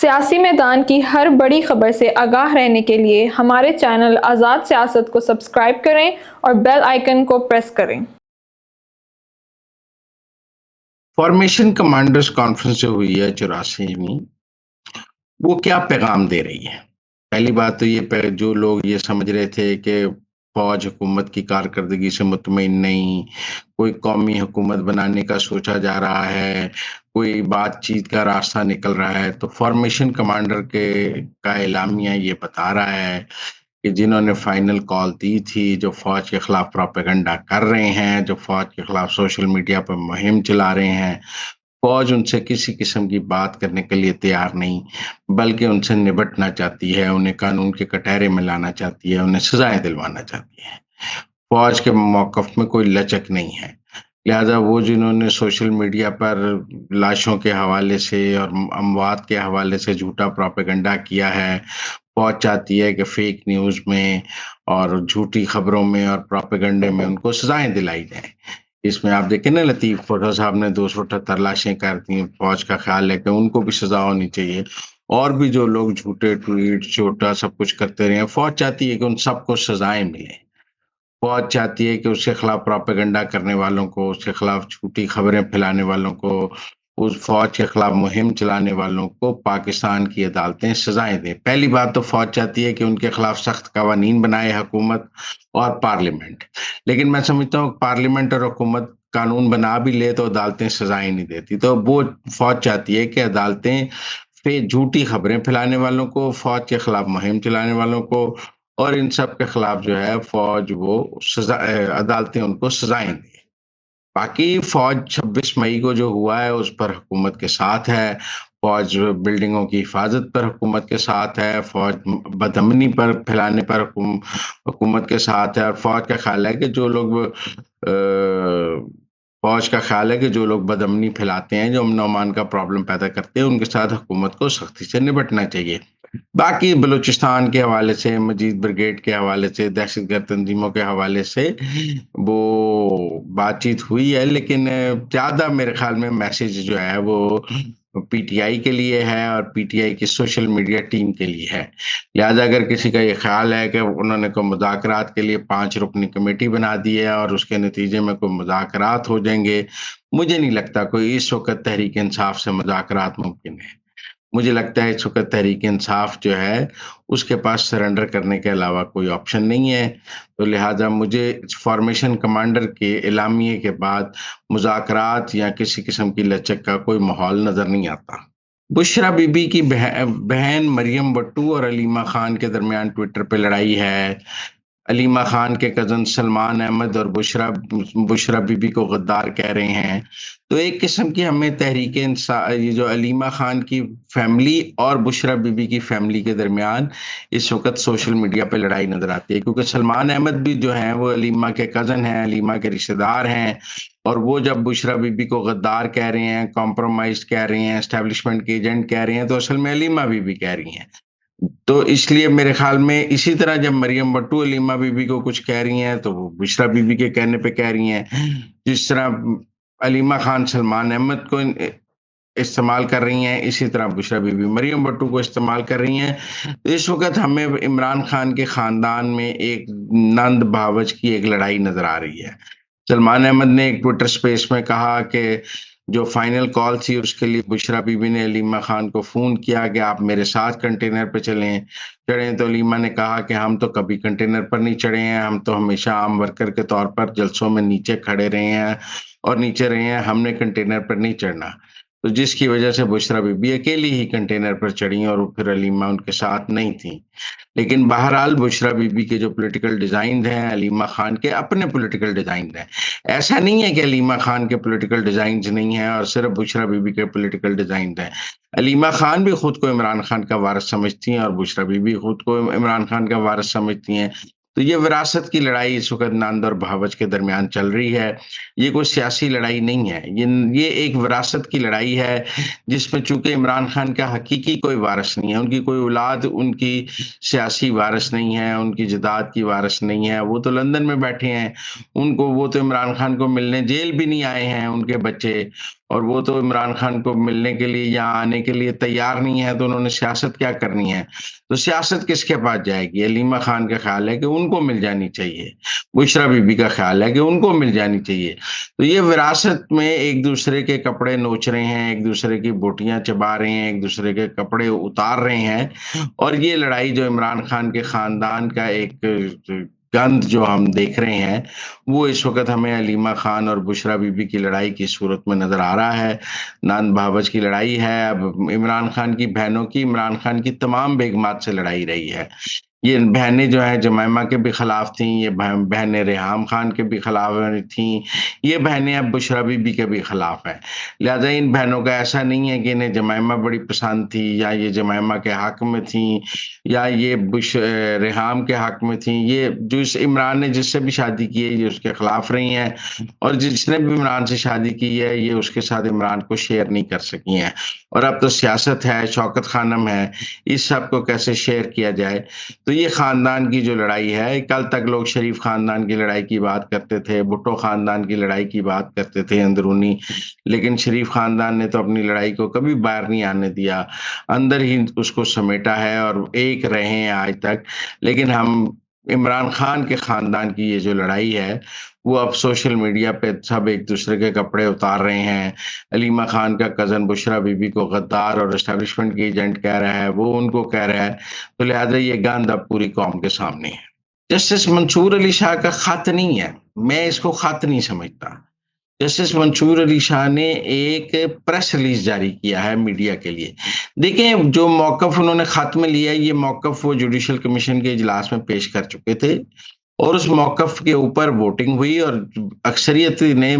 سیاسی میدان کی ہر بڑی خبر سے آگاہ رہنے کے لیے ہمارے چینل آزاد سیاست کو سبسکرائب کریں اور بیل آئیکن کو پریس کریں۔ فارمیشن کمانڈرز کانفرنس جو ہوئی ہے 84ویں، وہ کیا پیغام دے رہی ہے؟ پہلی بات تو یہ جو لوگ یہ سمجھ رہے تھے کہ فوج حکومت کی کارکردگی سے مطمئن نہیں، کوئی قومی حکومت بنانے کا سوچا جا رہا ہے، کوئی بات چیت کا راستہ نکل رہا ہے، تو فارمیشن کمانڈر کا اعلامیہ یہ بتا رہا ہے کہ جنہوں نے فائنل کال دی تھی، جو فوج کے خلاف پروپیگنڈا کر رہے ہیں، جو فوج کے خلاف سوشل میڈیا پر مہم چلا رہے ہیں، فوج ان سے کسی قسم کی بات کرنے کے لیے تیار نہیں، بلکہ ان سے نبٹنا چاہتی ہے، انہیں قانون کے کٹہرے میں لانا چاہتی ہے، انہیں سزائیں دلوانا چاہتی ہے۔ فوج کے موقف میں کوئی لچک نہیں ہے، لہذا وہ جنہوں نے سوشل میڈیا پر لاشوں کے حوالے سے اور اموات کے حوالے سے جھوٹا پروپیگنڈا کیا ہے، فوج چاہتی ہے کہ فیک نیوز میں اور جھوٹی خبروں میں اور پروپیگنڈے میں ان کو سزائیں دلائی جائیں۔ اس میں آپ دیکھیں نا، لطیف فوٹو صاحب نے 278 لاشیں کر دی، فوج کا خیال ہے کہ ان کو بھی سزا ہونی چاہیے، اور بھی جو لوگ جھوٹے ٹویٹ چھوٹا سب کچھ کرتے رہے ہیں، فوج چاہتی ہے کہ ان سب کو سزائیں ملیں۔ فوج چاہتی ہے کہ اس کے خلاف پروپیگنڈا کرنے والوں کو، اس کے خلاف جھوٹی خبریں پھیلانے والوں کو، اس فوج کے خلاف مہم چلانے والوں کو پاکستان کی عدالتیں سزائیں دیں۔ پہلی بات تو فوج چاہتی ہے کہ ان کے خلاف سخت قوانین بنائے حکومت اور پارلیمنٹ، لیکن میں سمجھتا ہوں پارلیمنٹ اور حکومت قانون بنا بھی لے تو عدالتیں سزائیں نہیں دیتی، تو وہ فوج چاہتی ہے کہ عدالتیں جھوٹی خبریں پھیلانے والوں کو، فوج کے خلاف مہم چلانے والوں کو اور ان سب کے خلاف جو ہے فوج وہ عدالتیں ان کو سزائیں دیں۔ باقی فوج 26 مئی کو جو ہوا ہے اس پر حکومت کے ساتھ ہے، فوج بلڈنگوں کی حفاظت پر حکومت کے ساتھ ہے، فوج بدامنی پر پھیلانے پر حکومت کے ساتھ ہے، اور فوج کا خیال ہے کہ جو لوگ بدامنی پھیلاتے ہیں، جو امن و امان کا پرابلم پیدا کرتے ہیں، ان کے ساتھ حکومت کو سختی سے نبٹنا چاہیے۔ باقی بلوچستان کے حوالے سے، مجید بریگیڈ کے حوالے سے، دہشت گرد تنظیموں کے حوالے سے وہ بات چیت ہوئی ہے، لیکن زیادہ میرے خیال میں میسج جو ہے وہ پی ٹی آئی کے لیے ہے اور پی ٹی آئی کی سوشل میڈیا ٹیم کے لیے ہے۔ لہذا اگر کسی کا یہ خیال ہے کہ انہوں نے کوئی مذاکرات کے لیے 5 رکنی کمیٹی بنا دی ہے اور اس کے نتیجے میں کوئی مذاکرات ہو جائیں گے، مجھے نہیں لگتا کوئی اس وقت تحریک انصاف سے مذاکرات ممکن ہے۔ مجھے لگتا ہے اس وقت تحریک انصاف جو ہے اس کے پاس سرنڈر کرنے کے علاوہ کوئی آپشن نہیں ہے، تو لہٰذا مجھے فارمیشن کمانڈر کے اعلامیے کے بعد مذاکرات یا کسی قسم کی لچک کا کوئی ماحول نظر نہیں آتا۔ بشرا بی بی کی بہن مریم بٹو اور علیمہ خان کے درمیان ٹویٹر پہ لڑائی ہے۔ علیمہ خان کے کزن سلمان احمد اور بشرا بی بی کو غدار کہہ رہے ہیں، تو ایک قسم کی ہمیں تحریک انصاف، یہ جو علیمہ خان کی فیملی اور بشرا بی بی کی فیملی کے درمیان اس وقت سوشل میڈیا پہ لڑائی نظر آتی ہے، کیونکہ سلمان احمد بھی جو ہیں وہ علیمہ کے کزن ہیں، علیمہ کے رشتہ دار ہیں، اور وہ جب بشرا بی بی کو غدار کہہ رہے ہیں، کمپرومائز کہہ رہے ہیں، اسٹیبلشمنٹ کے ایجنٹ کہہ رہے ہیں، تو اصل میں علیمہ بی بی کہہ رہی ہیں۔ تو اس لیے میرے خیال میں اسی طرح جب مریم بٹو علیمہ بی بی کو کچھ کہہ رہی ہیں تو وہ بشرا بی بی کے کہنے پہ کہہ رہی ہیں، جس طرح علیمہ خان سلمان احمد کو استعمال کر رہی ہیں، اسی طرح بشرا بی بی مریم بٹو کو استعمال کر رہی ہیں۔ اس وقت ہمیں عمران خان کے خاندان میں ایک نند بھاوج کی ایک لڑائی نظر آ رہی ہے۔ سلمان احمد نے ایک ٹویٹر سپیس میں کہا کہ جو فائنل کال تھی اس کے لیے بشرا بی بی نے علیمہ خان کو فون کیا کہ آپ میرے ساتھ کنٹینر پہ چڑھیں، تو علیمہ نے کہا کہ ہم تو کبھی کنٹینر پر نہیں چڑھے ہیں، ہم تو ہمیشہ عام ورکر کے طور پر جلسوں میں نیچے کھڑے رہے ہیں اور نیچے رہے ہیں، ہم نے کنٹینر پر نہیں چڑھنا، تو جس کی وجہ سے بشرا بی بی اکیلی ہی کنٹینر پر چڑھی اور پھر علیمہ ان کے ساتھ نہیں تھیں۔ لیکن بہرحال بشرا بی بی کے جو پولیٹیکل ڈیزائن ہیں، علیمہ خان کے اپنے پولیٹیکل ڈیزائن ہیں، ایسا نہیں ہے کہ علیمہ خان کے پولیٹیکل ڈیزائنز نہیں ہیں اور صرف بشرا بی بی کے پولیٹیکل ڈیزائن ہیں۔ علیمہ خان بھی خود کو عمران خان کا وارث سمجھتی ہیں اور بشرا بی بی خود کو عمران خان کا وارث سمجھتی ہیں، تو یہ وراثت کی لڑائی اس وقت نند اور بھاوج کے درمیان چل رہی ہے۔ یہ کوئی سیاسی لڑائی نہیں ہے، یہ ایک وراثت کی لڑائی ہے، جس میں چونکہ عمران خان کا حقیقی کوئی وارث نہیں ہے، ان کی کوئی اولاد ان کی سیاسی وارث نہیں ہے، ان کی جائیداد کی وارث نہیں ہے، وہ تو لندن میں بیٹھے ہیں، وہ تو عمران خان کو ملنے جیل بھی نہیں آئے ہیں ان کے بچے، اور وہ تو عمران خان کو ملنے کے لیے یا آنے کے لیے تیار نہیں ہے، تو انہوں نے سیاست کیا کرنی ہے؟ تو سیاست کس کے پاس جائے گی؟ علیمہ خان کا خیال ہے کہ ان کو مل جانی چاہیے، بشرا بی بی کا خیال ہے کہ ان کو مل جانی چاہیے۔ تو یہ وراثت میں ایک دوسرے کے کپڑے نوچ رہے ہیں، ایک دوسرے کی بوٹیاں چبا رہے ہیں، ایک دوسرے کے کپڑے اتار رہے ہیں، اور یہ لڑائی جو عمران خان کے خاندان کا ایک گند جو ہم دیکھ رہے ہیں، وہ اس وقت ہمیں علیمہ خان اور بشرا بی بی کی لڑائی کی صورت میں نظر آ رہا ہے۔ ناند بھاوج کی لڑائی ہے، اب عمران خان کی بہنوں کی، عمران خان کی تمام بیگمات سے لڑائی رہی ہے۔ یہ بہنیں جو ہیں جمائمہ کے بھی خلاف تھیں، یہ بہنیں ریحام خان کے بھی خلاف تھیں، یہ بہنیں اب بشرا بی بی کے بھی خلاف ہیں۔ لہٰذا ان بہنوں کا ایسا نہیں ہے کہ انہیں جمائمہ بڑی پسند تھی، یا یہ جمائمہ کے حق میں تھیں، یا یہ ریحام کے حق میں تھیں۔ یہ جو اس عمران نے جس سے بھی شادی کی ہے، یہ اس کے خلاف رہی ہیں، اور جس نے بھی عمران سے شادی کی ہے، یہ اس کے ساتھ عمران کو شیئر نہیں کر سکی ہیں۔ اور اب تو سیاست ہے، شوکت خانم ہے، اس سب کو کیسے شیئر کیا جائے؟ تو یہ خاندان کی جو لڑائی ہے، کل تک لوگ شریف خاندان کی لڑائی کی بات کرتے تھے، بھٹو خاندان کی لڑائی کی بات کرتے تھے اندرونی، لیکن شریف خاندان نے تو اپنی لڑائی کو کبھی باہر نہیں آنے دیا، اندر ہی اس کو سمیٹا ہے، اور ایک رہے ہیں آج تک۔ لیکن ہم عمران خان کے خاندان کی یہ جو لڑائی ہے، وہ اب سوشل میڈیا پہ سب ایک دوسرے کے کپڑے اتار رہے ہیں۔ علیمہ خان کا کزن بشرا بی بی کو غدار اور اسٹیبلشمنٹ کی ایجنٹ کہہ رہا ہے، وہ ان کو کہہ رہا ہے، تو لہٰذا یہ گند اب پوری قوم کے سامنے ہے۔ جسٹس منصور علی شاہ کا خط نہیں ہے، میں اس کو خط نہیں سمجھتا۔ جسٹس منصور علی شاہ نے ایک پریس ریلیز جاری کیا ہے میڈیا کے لیے۔ دیکھیں، جو موقف انہوں نے خط میں لیا، یہ موقف وہ جوڈیشل کمیشن کے اجلاس میں پیش کر چکے تھے، اور اس موقف کے اوپر ووٹنگ ہوئی، اور اکثریت نے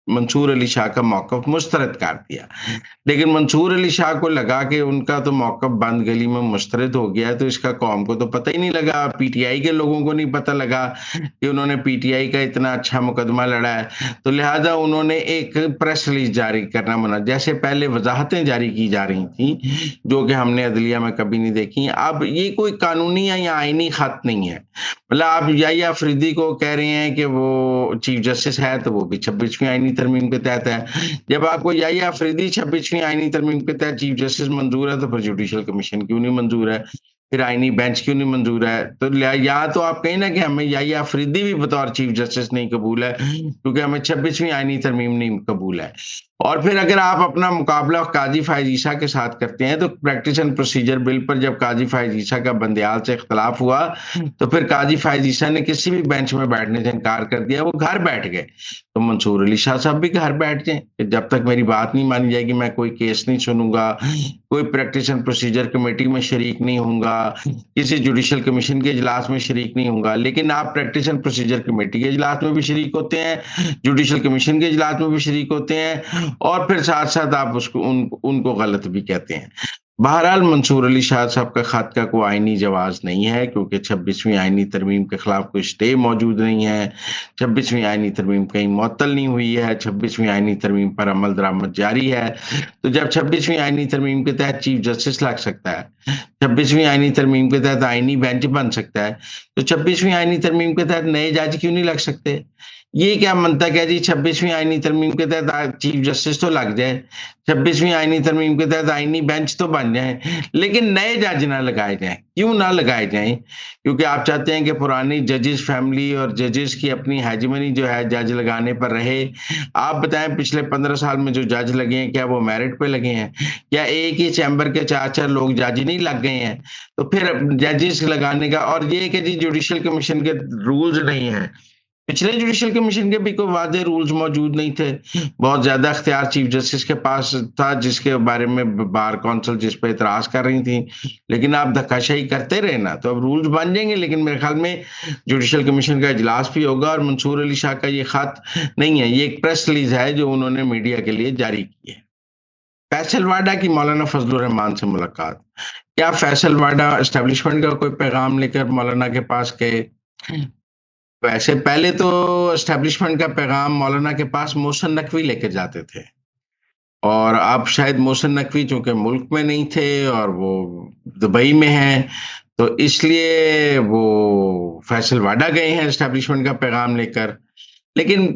منصور علی شاہ کا موقف مسترد کر دیا۔ لیکن منصور علی شاہ کو لگا کہ ان کا تو موقف بند گلی میں مسترد ہو گیا ہے، تو اس کا قوم کو تو پتہ ہی نہیں لگا، پی ٹی آئی کے لوگوں کو نہیں پتہ لگا کہ انہوں نے پی ٹی آئی کا اتنا اچھا مقدمہ لڑا ہے۔ تو لہٰذا انہوں نے ایک پریس ریلیز جاری کرنا منع، جیسے پہلے وضاحتیں جاری کی جا رہی تھیں جو کہ ہم نے عدلیہ میں کبھی نہیں دیکھی۔ اب یہ کوئی قانونی یا آئینی خط نہیں ہے، مطلب آپ یحییٰ افریدی کو کہہ رہے ہیں کہ وہ چیف جسٹس ہے، تو وہ بھی 26ویں آئینی ترمیم کے تحت ہے۔ جب آپ کو یحییٰ افریدی 26ویں آئینی ترمیم کے تحت چیف جسٹس منظور ہے، تو پھر جوڈیشل کمیشن کیوں نہیں منظور ہے؟ پھر آئینی بینچ کیوں نہیں منظور ہے؟ تو یا تو آپ کہیں نا کہ ہمیں یحییٰ افریدی بھی بطور چیف جسٹس نہیں قبول ہے، کیونکہ ہمیں 26ویں آئینی ترمیم نہیں قبول ہے۔ اور پھر اگر آپ اپنا مقابلہ قاضی فائز عیسیٰ کے ساتھ کرتے ہیں، تو پریکٹس اینڈ پروسیجر بل پر جب قاضی فائز عیسیٰ کا بندیال سے اختلاف ہوا، تو پھر قاضی فائز عیسیٰ نے کسی بھی بینچ میں بیٹھنے سے انکار کر دیا، وہ گھر بیٹھ گئے۔ تو منصور علی شاہ صاحب بھی گھر بیٹھ جائیں کہ جب تک میری بات نہیں مانی جائے گی، میں کوئی کیس نہیں سنوں گا، کوئی پریکٹس اینڈ پروسیجر کمیٹی میں شریک نہیں ہوں گا، کسی جوڈیشل کمیشن کے اجلاس میں شریک نہیں ہوں گا۔ لیکن آپ پریکٹس اینڈ پروسیجر کمیٹی کے اجلاس میں بھی شریک ہوتے ہیں، جوڈیشل کمیشن کے اجلاس میں بھی شریک ہوتے ہیں، اور پھر ساتھ ساتھ آپ ان کو غلط بھی کہتے ہیں۔ بہرحال منصور علی شاہ صاحب کا خط کا کوئی آئینی جواز نہیں ہے، کیونکہ 26ویں آئینی ترمیم کے خلاف کوئی اسٹے موجود نہیں ہے، 26ویں آئینی ترمیم کہیں معطل نہیں ہوئی ہے، 26ویں آئینی ترمیم پر عمل درآمد جاری ہے۔ تو جب 26ویں آئینی ترمیم کے تحت چیف جسٹس لگ سکتا ہے، 26ویں آئینی ترمیم کے تحت آئینی بینچ بن سکتا ہے، تو 26ویں آئینی ترمیم کے تحت نئے جج کیوں نہیں لگ سکتے؟ یہ کیا منطق ہے جی؟ 26ویں آئینی ترمیم کے تحت چیف جسٹس تو لگ جائے، 26ویں آئینی ترمیم کے تحت آئینی بینچ تو بن جائیں، لیکن نئے جج نہ لگائے جائیں۔ کیوں نہ لگائے جائیں؟ کیونکہ آپ چاہتے ہیں کہ پرانی ججز فیملی اور ججز کی اپنی ہیجمنی جو ہے جج لگانے پر رہے۔ آپ بتائیں، پچھلے 15 سال میں جو جج لگے ہیں، کیا وہ میرٹ پہ لگے ہیں؟ کیا ایک ہی چیمبر کے 4 لوگ جج نہیں لگ گئے ہیں؟ تو پھر ججز لگانے کا، اور یہ کہ جی جوڈیشل کمیشن کے رولز نہیں ہیں، پچھلے جوڈیشل کمیشن کے بھی کوئی واضح رولز موجود نہیں تھے، بہت زیادہ اختیار چیف جسٹس کے پاس تھا، جس کے بارے میں بار کونسل جس پہ اعتراض کر رہی تھیں، لیکن آپ دھکا شاہی کرتے رہے نا، تو اب رولز بن جائیں گے۔ لیکن میرے خیال میں جوڈیشل کمیشن کا اجلاس بھی ہوگا، اور منصور علی شاہ کا یہ خط نہیں ہے، یہ ایک پریس ریلیز ہے جو انہوں نے میڈیا کے لیے جاری کی ہے۔ فیصل واڈا کی مولانا فضل الرحمان سے ملاقات۔ کیا فیصل واڈا اسٹیبلشمنٹ کا کوئی پیغام لے کر مولانا کے پاس گئے؟ ویسے پہلے تو اسٹیبلشمنٹ کا پیغام مولانا کے پاس محسن نقوی لے کے جاتے تھے، اور اب شاید محسن نقوی چونکہ ملک میں نہیں تھے اور وہ دبئی میں ہیں، تو اس لیے وہ فیصل واڈا گئے ہیں اسٹیبلشمنٹ کا پیغام لے کر۔ لیکن